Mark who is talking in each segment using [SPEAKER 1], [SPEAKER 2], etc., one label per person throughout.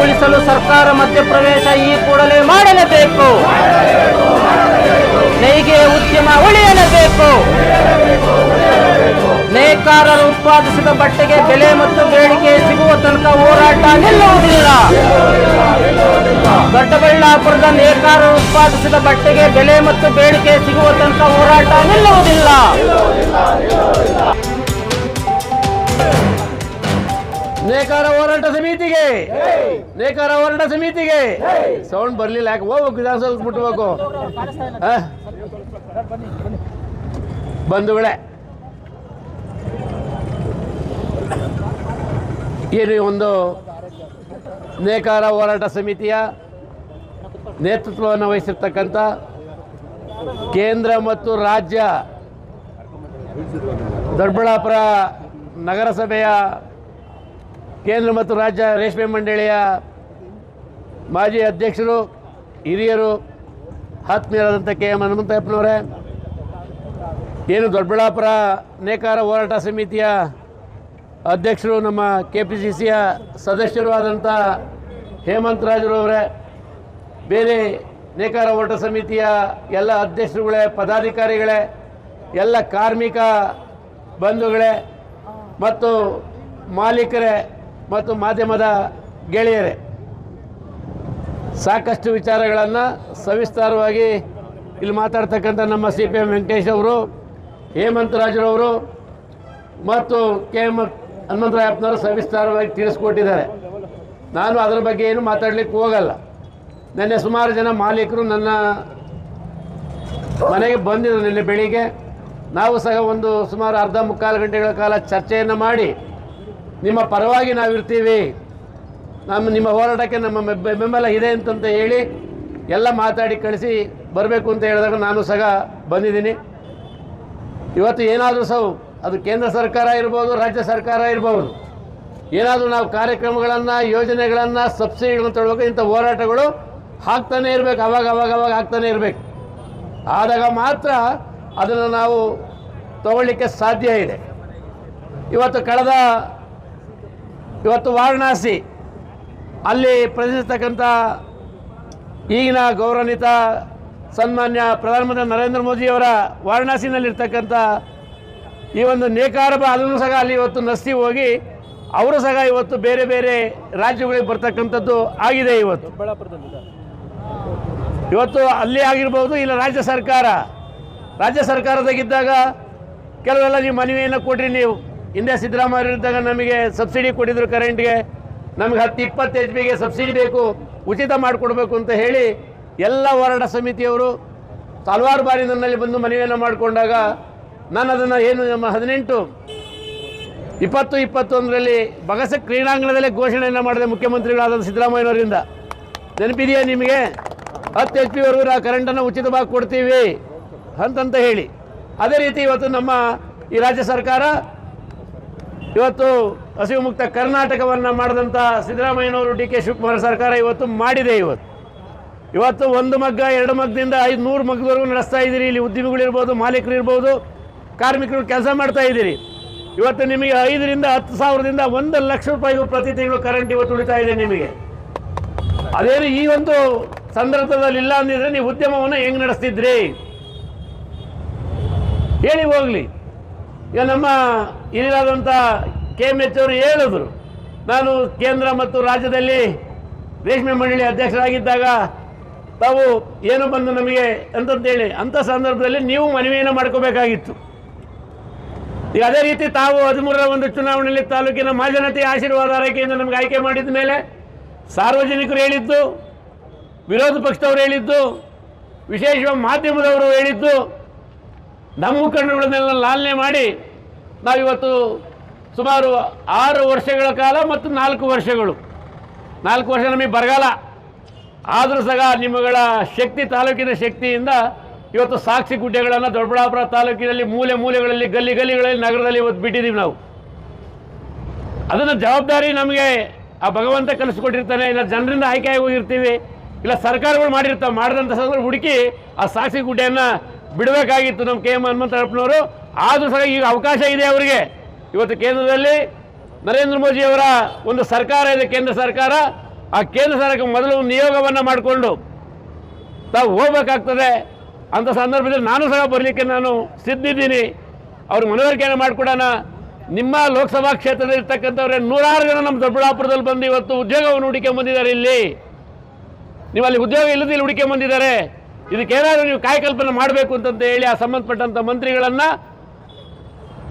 [SPEAKER 1] ಉಳಿಸಲು ಸರ್ಕಾರ ಮಧ್ಯಪ್ರವೇಶ ಈ ಕೂಡಲೇ ಮಾಡಲೇಬೇಕು. ನೇಯ್ಗೆ ಉದ್ಯಮ ಉಳಿಯಲೇಬೇಕು. ನೇಕಾರರು ಉತ್ಪಾದಿಸಿದ ಬಟ್ಟೆಗೆ ಬೆಲೆ ಮತ್ತು ಬೇಡಿಕೆ ಸಿಗುವ ತನಕ ಹೋರಾಟ ನಿಲ್ಲುವುದಿಲ್ಲ. ದೊಡ್ಡಬಳ್ಳಾಪುರದ ನೇಕಾರರು ಉತ್ಪಾದಿಸಿದ ಬಟ್ಟೆಗೆ ಬೆಲೆ ಮತ್ತು ಬೇಡಿಕೆ ಸಿಗುವ ತನಕ ಹೋರಾಟ ನಿಲ್ಲುವುದಿಲ್ಲ. ನೇಕಾರ ಹೋರಾಟ ಸಮಿತಿಗೆ, ನೇಕಾರ ಹೋರಾಟ ಸಮಿತಿಗೆ. ಸೌಂಡ್ ಬರ್ಲಿಲ್ಲ, ಯಾಕೆ ಹೋಗ್ಬೇಕು, ವಿಧಾನಸೌಧ ಮುಟ್ಟಬೇಕು. ಬಂಧುಗಳೇ, ಏನು ಒಂದು ನೇಕಾರ ಹೋರಾಟ ಸಮಿತಿಯ ನೇತೃತ್ವವನ್ನು ವಹಿಸಿರ್ತಕ್ಕಂಥ ಕೇಂದ್ರ ಮತ್ತು ರಾಜ್ಯ ದೊಡ್ಡಬಳ್ಳಾಪುರ ನಗರಸಭೆಯ ಕೇಂದ್ರ ಮತ್ತು ರಾಜ್ಯ ರೇಷ್ಮೆ ಮಂಡಳಿಯ ಮಾಜಿ ಅಧ್ಯಕ್ಷರು, ಹಿರಿಯರು, ಆತ್ಮೀಯರಾದಂಥ KM ಹನುಮಂತಪ್ಪನವರೇ, ಏನು ದೊಡ್ಡಬಳ್ಳಾಪುರ ನೇಕಾರ ಹೋರಾಟ ಸಮಿತಿಯ ಅಧ್ಯಕ್ಷರು, ನಮ್ಮ KPCCಯ ಸದಸ್ಯರು ಆದಂಥ ಹೇಮಂತ್ ರಾಜರವರೇ, ಬೇರೆ ನೇಕಾರ ಹೋರಾಟ ಸಮಿತಿಯ ಎಲ್ಲ ಅಧ್ಯಕ್ಷರುಗಳೇ, ಪದಾಧಿಕಾರಿಗಳೇ, ಎಲ್ಲ ಕಾರ್ಮಿಕ ಬಂಧುಗಳೇ ಮತ್ತು ಮಾಲೀಕರೇ ಮತ್ತು ಮಾಧ್ಯಮದ ಗೆಳೆಯರೇ, ಸಾಕಷ್ಟು ವಿಚಾರಗಳನ್ನು ಸವಿಸ್ತಾರವಾಗಿ ಇಲ್ಲಿ ಮಾತಾಡ್ತಕ್ಕಂಥ ನಮ್ಮ CPM ವೆಂಕಟೇಶ್ ಅವರು, ಹೇಮಂತ್ ರಾಜರವರು ಮತ್ತು KM ಹನುಮಂತರಾಯಪ್ಪನವರು ಸವಿಸ್ತಾರವಾಗಿ ತಿಳಿಸ್ಕೊಟ್ಟಿದ್ದಾರೆ. ನಾನು ಅದರ ಬಗ್ಗೆ ಏನು ಮಾತಾಡಲಿಕ್ಕೆ ಹೋಗಲ್ಲ. ನಿನ್ನೆ ಸುಮಾರು ಜನ ಮಾಲೀಕರು ನನ್ನ ಮನೆಗೆ ಬಂದಿದ್ದರು. ನಿನ್ನೆ ಬೆಳಿಗ್ಗೆ ನಾವು ಸಹ ಒಂದು ಸುಮಾರು ಅರ್ಧ ಮುಕ್ಕಾಲು ಗಂಟೆಗಳ ಕಾಲ ಚರ್ಚೆಯನ್ನು ಮಾಡಿ ನಿಮ್ಮ ಪರವಾಗಿ ನಾವಿರ್ತೀವಿ, ನಿಮ್ಮ ಹೋರಾಟಕ್ಕೆ ನಮ್ಮ ಬೆಂಬಲ ಇದೆ ಅಂತಂತ ಹೇಳಿ ಎಲ್ಲ ಮಾತಾಡಿ ಕಳಿಸಿ ಬರಬೇಕು ಅಂತ ಹೇಳಿದಾಗ ನಾನು ಸಹ ಬಂದಿದ್ದೀನಿ. ಇವತ್ತು ಏನಾದರೂ ಸಹ ಅದು ಕೇಂದ್ರ ಸರ್ಕಾರ ಇರ್ಬೋದು, ರಾಜ್ಯ ಸರ್ಕಾರ ಇರ್ಬೋದು, ಏನಾದರೂ ನಾವು ಕಾರ್ಯಕ್ರಮಗಳನ್ನು, ಯೋಜನೆಗಳನ್ನು, ಸಬ್ಸಿಡಿಗಳನ್ನು ತೊಗೊಳ್ಬೇಕು. ಇಂಥ ಹೋರಾಟಗಳು ಆಗ್ತಾನೆ ಇರಬೇಕು, ಅವಾಗ ಆಗ್ತಾನೆ ಇರಬೇಕು. ಆದಾಗ ಮಾತ್ರ ಅದನ್ನು ನಾವು ತಗೊಳ್ಳಿಕ್ಕೆ ಸಾಧ್ಯ ಇದೆ. ಇವತ್ತು ವಾರಣಾಸಿ ಅಲ್ಲಿ ಪ್ರತಿನಿಧಿಸ್ತಕ್ಕಂಥ ಈಗಿನ ಗೌರವಾನ್ವಿತ ಸನ್ಮಾನ್ಯ ಪ್ರಧಾನಮಂತ್ರಿ ನರೇಂದ್ರ ಮೋದಿಯವರ ವಾರಣಾಸಿನಲ್ಲಿರ್ತಕ್ಕಂಥ ಈ ಒಂದು ನೇಕಾರ ಅದನ್ನು ಸಹ ಅಲ್ಲಿ ಇವತ್ತು ನಸ್ತಿ ಹೋಗಿ ಅವರು ಸಹ ಇವತ್ತು ಬೇರೆ ಬೇರೆ ರಾಜ್ಯಗಳಿಗೆ ಬರ್ತಕ್ಕಂಥದ್ದು ಆಗಿದೆ. ಇವತ್ತು ಅಲ್ಲಿ ಆಗಿರ್ಬೋದು, ಇಲ್ಲ ರಾಜ್ಯ ಸರ್ಕಾರದಾಗಿದ್ದಾಗ ಕೆಲವೆಲ್ಲ ನೀವು ಮನವಿಯನ್ನು ಕೊಡ್ರಿ. ನೀವು ಹಿಂದೆ ಸಿದ್ದರಾಮಯ್ಯ ಇದ್ದಾಗ ನಮಗೆ ಸಬ್ಸಿಡಿ ಕೊಟ್ಟಿದ್ರು, ಕರೆಂಟ್ಗೆ ನಮಗೆ 10-20 HP ಸಬ್ಸಿಡಿ ಬೇಕು, ಉಚಿತ ಮಾಡಿಕೊಡ್ಬೇಕು ಅಂತ ಹೇಳಿ ಎಲ್ಲ ಹೋರಾಟ ಸಮಿತಿಯವರು ಹಲವಾರು ಬಾರಿ ನನ್ನಲ್ಲಿ ಬಂದು ಮನವಿಯನ್ನು ಮಾಡಿಕೊಂಡಾಗ ನಾನು ಅದನ್ನು ಏನು ನಮ್ಮ 18-20-21ರಲ್ಲಿ ಬಗಸ ಕ್ರೀಡಾಂಗಣದಲ್ಲೇ ಘೋಷಣೆಯನ್ನು ಮಾಡಿದೆ ಮುಖ್ಯಮಂತ್ರಿಗಳಾದ ಸಿದ್ದರಾಮಯ್ಯನವರಿಂದ. ನೆನಪಿದೆಯಾ ನಿಮಗೆ? 10 HP ನಾವು ಕರೆಂಟನ್ನು ಉಚಿತವಾಗಿ ಕೊಡ್ತೀವಿ ಅಂತಂತ ಹೇಳಿ. ಅದೇ ರೀತಿ ಇವತ್ತು ನಮ್ಮ ಈ ರಾಜ್ಯ ಸರ್ಕಾರ ಇವತ್ತು ಹಸಿವು ಮುಕ್ತ ಕರ್ನಾಟಕವನ್ನು ಮಾಡಿದಂಥ ಸಿದ್ದರಾಮಯ್ಯನವರು, DK ಶಿವಕುಮಾರ್ ಸರ್ಕಾರ ಇವತ್ತು ಮಾಡಿದೆ. ಇವತ್ತು 1 ಮಗ್ಗ 2 ಮಗ್ಗದಿಂದ 500 ಮಗ್ಗದವರೆಗೂ ನಡೆಸ್ತಾ ಇದ್ದೀರಿ. ಇಲ್ಲಿ ಉದ್ಯಮಿಗಳಿರ್ಬೋದು, ಮಾಲೀಕರು ಇರ್ಬೋದು, ಕಾರ್ಮಿಕರು ಕೆಲಸ ಮಾಡ್ತಾ ಇದ್ದೀರಿ. ಇವತ್ತು ನಿಮಗೆ 5ರಿಂದ 10 ಸಾವಿರದಿಂದ 1 ಲಕ್ಷ ರೂಪಾಯಿಗೂ ಪ್ರತಿ ತಿಂಗಳು ಕರೆಂಟ್ ಇವತ್ತು ಉಳಿತಾ ಇದೆ ನಿಮಗೆ. ಅದೇನು ಈ ಒಂದು ಸಂದರ್ಭದಲ್ಲಿ ಇಲ್ಲ ಅಂದಿದ್ರೆ ನೀವು ಉದ್ಯಮವನ್ನು ಹೆಂಗೆ ನಡೆಸ್ತಿದ್ರಿ ಹೇಳಿ ಹೋಗಲಿ. ಈಗ ನಮ್ಮ ಹಿರಿಯರಾದಂಥ KMH ಅವರು ಹೇಳಿದ್ರು, ನಾನು ಕೇಂದ್ರ ಮತ್ತು ರಾಜ್ಯದಲ್ಲಿ ರೇಷ್ಮೆ ಮಂಡಳಿ ಅಧ್ಯಕ್ಷರಾಗಿದ್ದಾಗ ತಾವು ಏನು ಬಂದು ನಮಗೆ ಅಂತಂತೇಳಿ ಅಂಥ ಸಂದರ್ಭದಲ್ಲಿ ನೀವು ಮನವಿಯನ್ನು ಮಾಡ್ಕೋಬೇಕಾಗಿತ್ತು. ಈಗ ಅದೇ ರೀತಿ ತಾವು 13ರ ಒಂದು ಚುನಾವಣೆಯಲ್ಲಿ ತಾಲೂಕಿನ ಮಹಾಜನತೆಯ ಆಶೀರ್ವಾದ ಆರೈಕೆಯಿಂದ ನಮಗೆ ಆಯ್ಕೆ ಮಾಡಿದ ಮೇಲೆ ಸಾರ್ವಜನಿಕರು ಹೇಳಿದ್ದು, ವಿರೋಧ ಪಕ್ಷದವರು ಹೇಳಿದ್ದು, ವಿಶೇಷವಾಗಿ ಮಾಧ್ಯಮದವರು ಹೇಳಿದ್ದು, ನಮ್ಮ ಮುಖಂಡಗಳನ್ನೆಲ್ಲ ಲಾಲನೆ ಮಾಡಿ ನಾವಿವತ್ತು ಸುಮಾರು 6 ವರ್ಷಗಳ ಕಾಲ ಮತ್ತು 4 ವರ್ಷಗಳು 4 ವರ್ಷ ನಮಗೆ ಬರಗಾಲ ಆದರೂ ಸಹ ನಿಮ್ಮಗಳ ಶಕ್ತಿ, ತಾಲೂಕಿನ ಶಕ್ತಿಯಿಂದ ಇವತ್ತು ಸಾಕ್ಷಿ ಗುಡ್ಡೆಗಳನ್ನು ದೊಡ್ಡಬಳ್ಳಾಪುರ ತಾಲೂಕಿನಲ್ಲಿ ಮೂಲೆ ಮೂಲೆಗಳಲ್ಲಿ, ಗಲ್ಲಿಗಳಲ್ಲಿ, ನಗರದಲ್ಲಿ ಇವತ್ತು ಬಿಟ್ಟಿದ್ದೀವಿ ನಾವು. ಅದನ್ನು ಜವಾಬ್ದಾರಿ ನಮಗೆ ಆ ಭಗವಂತ ಕಲಿಸ್ಕೊಟ್ಟಿರ್ತಾನೆ. ಇಲ್ಲ ಜನರಿಂದ ಆಯ್ಕೆಯಾಗಿ ಹೋಗಿರ್ತೀವಿ, ಇಲ್ಲ ಸರ್ಕಾರಗಳು ಮಾಡಿದಂಥ ಸಂದರ್ಭ ಹುಡುಕಿ ಆ ಸಾಕ್ಷಿ ಗುಡ್ಡೆಯನ್ನು ಬಿಡಬೇಕಾಗಿತ್ತು ನಮ್ಮ KM ಹನುಮಂತಪ್ಪನವರು. ಆದರೂ ಸಹ ಈಗ ಅವಕಾಶ ಇದೆ ಅವರಿಗೆ. ಇವತ್ತು ಕೇಂದ್ರದಲ್ಲಿ ನರೇಂದ್ರ ಮೋದಿಯವರ ಒಂದು ಸರ್ಕಾರ ಇದೆ, ಕೇಂದ್ರ ಸರ್ಕಾರ. ಆ ಕೇಂದ್ರ ಸರ್ಕಾರಕ್ಕೆ ಮೊದಲು ನಿಯೋಗವನ್ನು ಮಾಡಿಕೊಂಡು ತಾವು ಹೋಗ್ಬೇಕಾಗ್ತದೆ. ಅಂಥ ಸಂದರ್ಭದಲ್ಲಿ ನಾನು ಸಹ ಬರಲಿಕ್ಕೆ ನಾನು ಸಿದ್ಧಿದ್ದೀನಿ. ಅವ್ರ ಮನವರಿಕೆಯನ್ನು ಮಾಡಿಕೊಡೋಣ. ನಿಮ್ಮ ಲೋಕಸಭಾ ಕ್ಷೇತ್ರದಲ್ಲಿ ಇರ್ತಕ್ಕಂಥವ್ರೆ 106 ಜನ ನಮ್ಮ ದೊಡ್ಡಬಳ್ಳಾಪುರದಲ್ಲಿ ಬಂದು ಇವತ್ತು ಉದ್ಯೋಗವನ್ನು ಹುಡುಕೆ ಬಂದಿದ್ದಾರೆ. ನೀವು ಅಲ್ಲಿ ಉದ್ಯೋಗ ಇಲ್ಲದಿಲ್ಲ ಹುಡುಕೆ ಬಂದಿದ್ದಾರೆ. ಇದಕ್ಕೇನಾದರೂ ನೀವು ಕಾಯಕಲ್ಪನೆ ಮಾಡಬೇಕು ಅಂತಂತ ಹೇಳಿ ಆ ಸಂಬಂಧಪಟ್ಟಂಥ ಮಂತ್ರಿಗಳನ್ನು,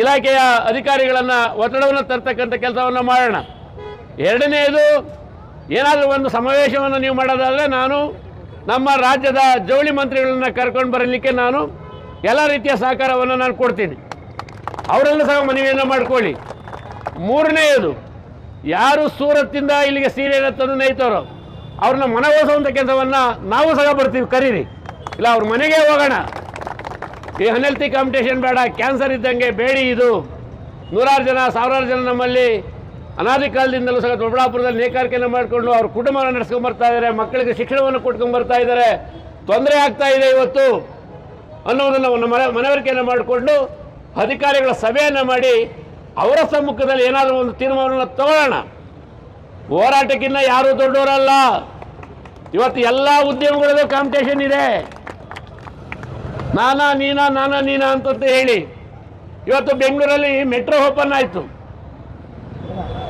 [SPEAKER 1] ಇಲಾಖೆಯ ಅಧಿಕಾರಿಗಳನ್ನು ಒತ್ತಡವನ್ನು ತರ್ತಕ್ಕಂಥ ಕೆಲಸವನ್ನು ಮಾಡೋಣ. ಎರಡನೆಯದು, ಏನಾದರೂ ಒಂದು ಸಮಾವೇಶವನ್ನು ನೀವು ಮಾಡೋದಾದರೆ ನಾನು ನಮ್ಮ ರಾಜ್ಯದ ಜವಳಿ ಮಂತ್ರಿಗಳನ್ನು ಕರ್ಕೊಂಡು ಬರಲಿಕ್ಕೆ ನಾನು ಎಲ್ಲ ರೀತಿಯ ಸಹಕಾರವನ್ನು ನಾನು ಕೊಡ್ತೀನಿ. ಅವರೆಲ್ಲ ಸಹ ಮನವಿಯನ್ನು ಮಾಡಿಕೊಳ್ಳಿ. ಮೂರನೆಯದು, ಯಾರು ಸೂರತ್ತಿಂದ ಇಲ್ಲಿಗೆ ಸೀರೆಯನ್ನು ತಂದು ನೇಯ್ತಾರೋ ಅವ್ರನ್ನ ಮನವೊಲಿಸುವಂಥ ಕೆಲಸವನ್ನು ನಾವು ಸಹ ಬರ್ತೀವಿ, ಕರೀರಿ. ಇಲ್ಲ ಅವ್ರ ಮನೆಗೆ ಹೋಗೋಣ. ಈ ಅನ್ಹೆಲ್ತಿ ಕಾಂಪಿಟೇಷನ್ ಬೇಡ, ಕ್ಯಾನ್ಸರ್ ಇದ್ದಂಗೆ ಬೇಡಿ. ಇದು 106 ಜನ 1000 ಜನ ನಮ್ಮಲ್ಲಿ ಅನಾದಿ ಕಾಲದಿಂದಲೂ ಸಹ ದೊಡ್ಡಬಳ್ಳಾಪುರದಲ್ಲಿ ನೇಕಾರಿಕೆಯನ್ನು ಮಾಡಿಕೊಂಡು ಅವ್ರ ಕುಟುಂಬವನ್ನು ನಡೆಸ್ಕೊಂಡ್ಬರ್ತಾ ಇದ್ದಾರೆ, ಮಕ್ಕಳಿಗೆ ಶಿಕ್ಷಣವನ್ನು ಕೊಟ್ಕೊಂಡ್ಬರ್ತಾ ಇದ್ದಾರೆ. ತೊಂದರೆ ಆಗ್ತಾ ಇದೆ ಇವತ್ತು ಅನ್ನೋದನ್ನು ಮನವರಿಕೆಯನ್ನು ಮಾಡಿಕೊಂಡು ಅಧಿಕಾರಿಗಳ ಸಭೆಯನ್ನು ಮಾಡಿ ಅವರ ಸಮ್ಮುಖದಲ್ಲಿ ಏನಾದರೂ ಒಂದು ತೀರ್ಮಾನವನ್ನು ತಗೊಳ್ಳೋಣ. ಹೋರಾಟಕ್ಕಿಂತ ಯಾರೂ ದೊಡ್ಡವರಲ್ಲ. ಇವತ್ತು ಎಲ್ಲ ಉದ್ಯಮಗಳಲ್ಲೂ ಕಾಂಪಿಟೇಷನ್ ಇದೆ. ನಾನಾ ನೀನಾ ಅಂತ ಹೇಳಿ ಇವತ್ತು ಬೆಂಗಳೂರಲ್ಲಿ ಮೆಟ್ರೋ ಓಪನ್ ಆಯಿತು.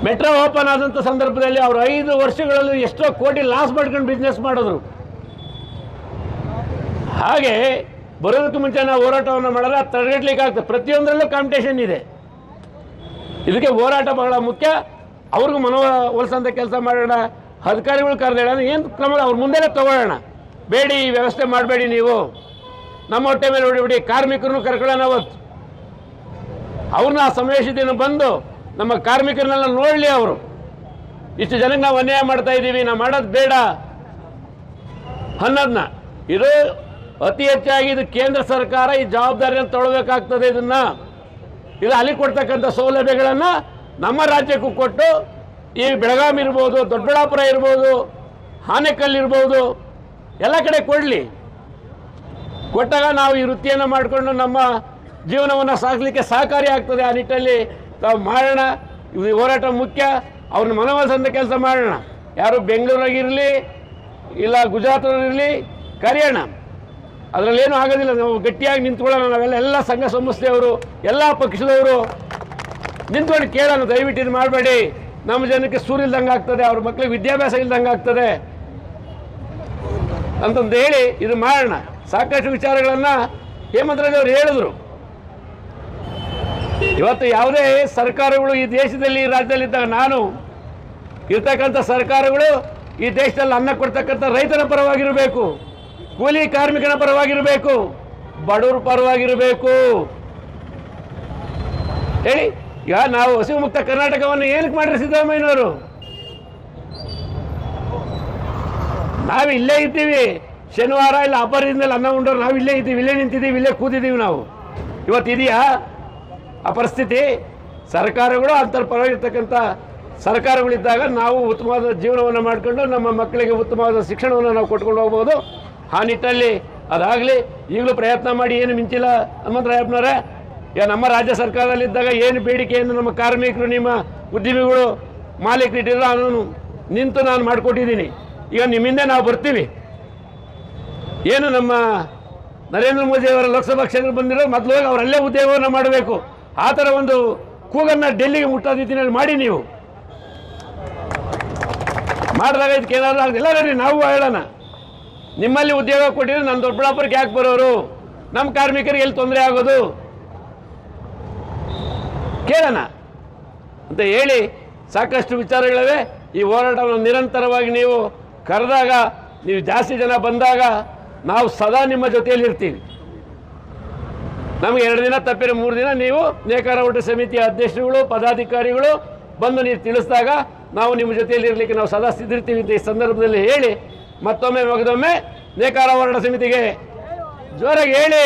[SPEAKER 1] ಮೆಟ್ರೋ ಓಪನ್ ಆದಂಥ ಸಂದರ್ಭದಲ್ಲಿ ಅವರು 5 ವರ್ಷಗಳಲ್ಲಿ ಎಷ್ಟೋ ಕೋಟಿ ಲಾಸ್ ಮಾಡ್ಕೊಂಡು ಬಿಸ್ನೆಸ್ ಮಾಡಿದ್ರು. ಹಾಗೆ ಬರೋದಕ್ಕೆ ಮುಂಚೆ ನಾವು ಹೋರಾಟವನ್ನು ಮಾಡಿದ್ರೆ ತಡೆಗಟ್ಟಲಿಕ್ಕೆ ಆಗ್ತದೆ. ಪ್ರತಿಯೊಂದರಲ್ಲೂ ಕಾಂಪಿಟೇಷನ್ ಇದೆ. ಇದಕ್ಕೆ ಹೋರಾಟ ಬಹಳ ಮುಖ್ಯ. ಅವ್ರಿಗೂ ಮನವೊಲಿಸೋಂಥ ಕೆಲಸ ಮಾಡೋಣ. ಅಧಿಕಾರಿಗಳು ಕರೆದೇಳ ಏನು ಕ್ರಮ ಅವ್ರ ಮುಂದೆನೇ ತಗೊಳ್ಳೋಣ. ಬೇಡಿ, ಈ ವ್ಯವಸ್ಥೆ ಮಾಡಬೇಡಿ, ನೀವು ನಮ್ಮ ಹೊಟ್ಟೆ ಮೇಲೆ ಹೊಡಿಬಿಡಿ. ಕಾರ್ಮಿಕರನ್ನು ಕರ್ಕೊಳ್ಳೋಣ. ಅವತ್ತು ಅವ್ರನ್ನ ಆ ಸಮಾವೇಶದಿಂದ ಬಂದು ನಮ್ಮ ಕಾರ್ಮಿಕರನ್ನೆಲ್ಲ ನೋಡಲಿ. ಅವರು ಇಷ್ಟು ಜನಕ್ಕೆ ನಾವು ಅನ್ಯಾಯ ಮಾಡ್ತಾ ಇದ್ದೀವಿ, ನಾವು ಮಾಡೋದು ಬೇಡ ಅನ್ನೋದನ್ನ. ಇದು ಅತಿ ಹೆಚ್ಚಾಗಿ ಇದು ಕೇಂದ್ರ ಸರ್ಕಾರ ಈ ಜವಾಬ್ದಾರಿಯನ್ನು ತೊಗೊಳ್ಬೇಕಾಗ್ತದೆ. ಇದು ಅಲ್ಲಿ ಕೊಡ್ತಕ್ಕಂಥ ಸೌಲಭ್ಯಗಳನ್ನು ನಮ್ಮ ರಾಜ್ಯಕ್ಕೂ ಕೊಟ್ಟು, ಈ ಬೆಳಗಾವಿ ಇರ್ಬೋದು, ದೊಡ್ಡಬಳ್ಳಾಪುರ ಇರ್ಬೋದು, ಆನೇಕಲ್ ಇರ್ಬೋದು, ಎಲ್ಲ ಕಡೆ ಕೊಡಲಿ. ಕೊಟ್ಟಾಗ ನಾವು ಈ ವೃತ್ತಿಯನ್ನು ಮಾಡಿಕೊಂಡು ನಮ್ಮ ಜೀವನವನ್ನು ಸಾಗಿಸಲಿಕ್ಕೆ ಸಹಕಾರಿ ಆಗ್ತದೆ. ಆ ನಿಟ್ಟಲ್ಲಿ ನಾವು ಮಾಡೋಣ. ಇದು ಹೋರಾಟ ಮುಖ್ಯ. ಅವ್ರನ್ನ ಮನವೊಲಿಸೋಂಥ ಕೆಲಸ ಮಾಡೋಣ. ಯಾರು ಬೆಂಗಳೂರಾಗಿರಲಿ ಇಲ್ಲ ಗುಜರಾತ್ನಲ್ಲಿರಲಿ ಕರೆಯೋಣ. ಅದರಲ್ಲೇನೂ ಆಗೋದಿಲ್ಲ. ನಾವು ಗಟ್ಟಿಯಾಗಿ ನಿಂತ್ಕೊಳ್ಳೋಣ. ನಾವೆಲ್ಲ ಸಂಘ ಸಂಸ್ಥೆಯವರು, ಎಲ್ಲ ಪಕ್ಷದವರು ನಿಂತ್ಕೊಂಡು ಕೇಳೋಣ. ದಯವಿಟ್ಟು ಇದು ಮಾಡಬೇಡಿ. ನಮ್ಮ ಜನಕ್ಕೆ ಸೂರು ಇಲ್ದಂಗೆ ಆಗ್ತದೆ, ಅವ್ರ ಮಕ್ಕಳಿಗೆ ವಿದ್ಯಾಭ್ಯಾಸ ಇಲ್ದಂಗೆ ಆಗ್ತದೆ ಅಂತಂದು ಹೇಳಿ ಇದು ಮಾಡೋಣ. ಸಾಕಷ್ಟು ವಿಚಾರಗಳನ್ನು ಹೇಮಂತರಾಜ್ ಅವರು ಹೇಳಿದ್ರು. ಇವತ್ತು ಯಾವುದೇ ಸರ್ಕಾರಗಳು ಈ ದೇಶದಲ್ಲಿ, ಈ ರಾಜ್ಯದಲ್ಲಿದ್ದಾಗ, ನಾನು ಇರ್ತಕ್ಕಂಥ ಸರ್ಕಾರಗಳು ಈ ದೇಶದಲ್ಲಿ ಅನ್ನ ಕೊಡ್ತಕ್ಕಂಥ ರೈತರ ಪರವಾಗಿರಬೇಕು, ಕೂಲಿ ಕಾರ್ಮಿಕನ ಪರವಾಗಿರಬೇಕು, ಬಡವರ ಪರವಾಗಿರಬೇಕು. ಹೇಳಿ, ಈಗ ನಾವು ಹಸಿವು ಮುಕ್ತ ಕರ್ನಾಟಕವನ್ನು ಏನಕ್ಕೆ ಮಾಡ್ರಿ ಸಿದ್ದರಾಮಯ್ಯನವರು? ನಾವು ಇಲ್ಲೇ ಇದ್ದೀವಿ. ಶನಿವಾರ ಇಲ್ಲ ಅಪರದಿಂದಲೇ ಅನ್ನ ಉಂಡವ್ರು ನಾವು ಇಲ್ಲೇ ಇದ್ದೀವಿ, ಇಲ್ಲೇ ನಿಂತಿದ್ದೀವಿ, ಇಲ್ಲೇ ಕೂತಿದ್ದೀವಿ. ನಾವು ಇವತ್ತು ಇದೆಯಾ ಆ ಪರಿಸ್ಥಿತಿ? ಸರ್ಕಾರಗಳು ಅಂತರ ಪರವಾಗಿರ್ತಕ್ಕಂಥ ಸರ್ಕಾರಗಳಿದ್ದಾಗ ನಾವು ಉತ್ತಮವಾದ ಜೀವನವನ್ನು ಮಾಡಿಕೊಂಡು ನಮ್ಮ ಮಕ್ಕಳಿಗೆ ಉತ್ತಮವಾದ ಶಿಕ್ಷಣವನ್ನು ನಾವು ಕೊಟ್ಕೊಂಡು ಹೋಗ್ಬೋದು. ಆ ನಿಟ್ಟಲ್ಲಿ ಅದಾಗಲಿ. ಈಗಲೂ ಪ್ರಯತ್ನ ಮಾಡಿ, ಏನು ಮಿಂಚಿಲ್ಲ ಹನುಮಂತರಾಯಪ್ಪನವರೇ. ಈಗ ನಮ್ಮ ರಾಜ್ಯ ಸರ್ಕಾರದಲ್ಲಿದ್ದಾಗ ಏನು ಬೇಡಿಕೆಯನ್ನು ನಮ್ಮ ಕಾರ್ಮಿಕರು, ನಿಮ್ಮ ಉದ್ಯಮಿಗಳು, ಮಾಲೀಕರು ಇಟ್ಟಿದ್ರು ಅದನ್ನು ನಿಂತು ನಾನು ಮಾಡಿಕೊಟ್ಟಿದ್ದೀನಿ. ಈಗ ನಿಮ್ಮಿಂದ ನಾವು ಬರ್ತೀವಿ. ಏನು ನಮ್ಮ ನರೇಂದ್ರ ಮೋದಿಯವರ ಲೋಕಸಭಾ ಕ್ಷೇತ್ರ ಬಂದಿರೋ ಮೊದಲು ಹೋಗಿ ಅವರಲ್ಲೇ ಉದ್ಯೋಗವನ್ನು ಮಾಡಬೇಕು. ಆ ಥರ ಒಂದು ಕೂಗನ್ನು ಡೆಲ್ಲಿಗೆ ಮುಟ್ಟೋ ರೀತಿಯಲ್ಲಿ ಮಾಡಿ. ನೀವು ಮಾಡಿದಾಗ ಇದಕ್ಕೆ ಏನಾದರೂ ಆಗದಿಲ್ಲ ರೀ, ನಾವು ಹೇಳೋಣ. ನಿಮ್ಮಲ್ಲಿ ಉದ್ಯೋಗ ಕೊಟ್ಟಿದ್ರೆ ನನ್ನ ದೊಡ್ಡಬಳ್ಳಾಪುರಕ್ಕೆ ಯಾಕೆ ಬರೋರು? ನಮ್ಮ ಕಾರ್ಮಿಕರಿಗೆ ಎಲ್ಲಿ ತೊಂದರೆ ಆಗೋದು ಕೇಳೋಣ ಅಂತ ಹೇಳಿ ಸಾಕಷ್ಟು ವಿಚಾರಗಳಿವೆ. ಈ ಹೋರಾಟವನ್ನು ನಿರಂತರವಾಗಿ ನೀವು ಕರೆದಾಗ, ನೀವು ಜಾಸ್ತಿ ಜನ ಬಂದಾಗ ನಾವು ಸದಾ ನಿಮ್ಮ ಜೊತೆಯಲ್ಲಿ ಇರ್ತೀವಿ. ನಮಗೆ 2 ದಿನ ತಪ್ಪಿರೋ 3 ದಿನ ನೀವು ನೇಕಾರ ಹೋರಾಟ ಸಮಿತಿಯ ಅಧ್ಯಕ್ಷರುಗಳು, ಪದಾಧಿಕಾರಿಗಳು ಬಂದು ನೀವು ತಿಳಿಸಿದಾಗ ನಾವು ನಿಮ್ಮ ಜೊತೆಯಲ್ಲಿ ಇರಲಿಕ್ಕೆ ನಾವು ಸದಾ ಸಿದ್ಧಿರ್ತೀವಿ ಅಂತ ಈ ಸಂದರ್ಭದಲ್ಲಿ ಹೇಳಿ, ಮತ್ತೊಮ್ಮೆ ಮಗದೊಮ್ಮೆ ನೇಕಾರ ಹೋರಾಟ ಸಮಿತಿಗೆ ಜೋರಾಗಿ ಹೇಳಿ,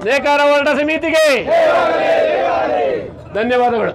[SPEAKER 1] ನೇಕಾರ ಹೋರಾಟ ಸಮಿತಿಗೆ ಧನ್ಯವಾದಗಳು.